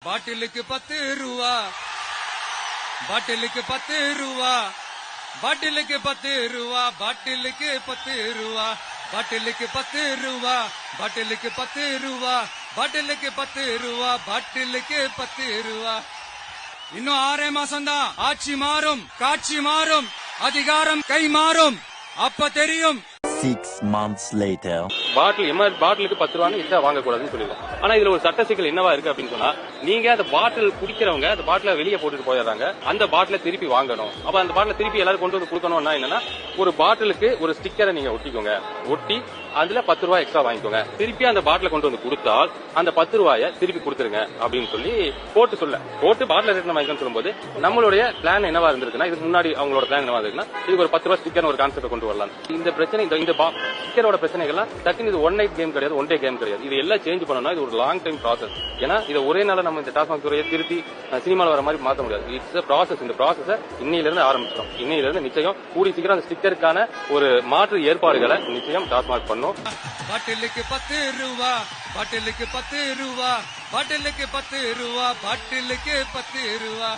பாட்டிலுக்கு 10 ரூபா, பாட்டிலுக்கு 10 ரூபா, பாட்டிலுக்கு 10 ரூபா, பாட்டிலுக்கு 10 ரூபா, பாட்டிலுக்கு 10 ரூபா, பாட்டிலுக்கு 10 ரூபா, பாட்டிலுக்கு 10 ரூபா, பாட்டிலுக்கு 10 ரூபா. இன்னும் 6 மாசம்தான். ஆட்சி மாறும், காட்சி மாறும், அதிகாரம் கை மாறும், அப்ப தெரியும். 6 months later. பாட்டிலுக்கு 10 ரூபான்னு இதை வாங்கக்கூடாதுன்னு சொல்லிடுவோம். ஆனா இதுல ஒரு சட்ட சிக்கல் என்னவா இருக்கு அப்படின்னு சொன்னா, நீங்க அந்த பாட்டில் குடிக்கிறவங்க அந்த பாட்டில வெளியே போட்டுட்டு போயிடுறாங்க. அந்த பாட்டில திருப்பி வாங்கணும். அப்ப அந்த பாட்டில திருப்பி எல்லாரும் கொண்டு வந்து கொடுக்கணும்னா என்னன்னா, ஒரு பாட்டிலுக்கு ஒரு ஸ்டிக்கரை நீங்க ஒட்டிக்கோங்க. ஒட்டி அதுல 10 ரூபாய் எக்ஸ்ட்ரா வாங்கிக்கோங்க. திருப்பி அந்த பாட்டில கொண்டு வந்து கொடுத்தால் அந்த 10 ரூபாயை திருப்பி கொடுத்துருங்க அப்படின்னு சொல்லி போட்டு பாட்டில ரிட்டர்ன் வாங்கிக்கணும்னு சொல்லும்போது, நம்மளுடைய பிளான் என்னவா இருந்திருக்குன்னா, இதுக்கு முன்னாடி அவங்களோட பிளான் என்னவா இருக்குன்னா, இதுக்கு ஒரு 10 ரூபாய் ஸ்டிக்கர் ஒரு கான்செப்ட் கொண்டு வரலாம். இந்த பிரச்சனை இந்த ஸ்டிக்கரோட பிரச்சனைகள்லாம் டக்குனு இது ஒன் நைட் கேம் கிடையாது, ஒன் டே கேம் கிடையாது. இது எல்லாம் சேஞ்ச் பண்ணணும்னா இது ஒரு லாங் டைம் ப்ராசஸ். ஏன்னா இதை ஒரே நாள நம்ம இந்த டாஸ்மாக் துறையை திருத்தி சினிமாவில் வர மாதிரி மாற்ற முடியாது. It's process. இந்த ப்ராசஸை இன்னையிலிருந்து ஆரம்பிச்சிடும். இன்னையிலிருந்து நிச்சயம் கூடி சீக்கிரம் அந்த ஸ்டிக்கருக்கான ஒரு மாற்று ஏற்பாடுகளை நிச்சயம் டாஸ்மாக் பண்ணும். பாட்டிலுக்கு 10 ரூபா, பாட்டிலுக்கு 10 ரூபா, பாட்டிலுக்கு 10 ரூபா, பாட்டிலுக்கு 10 ரூபா.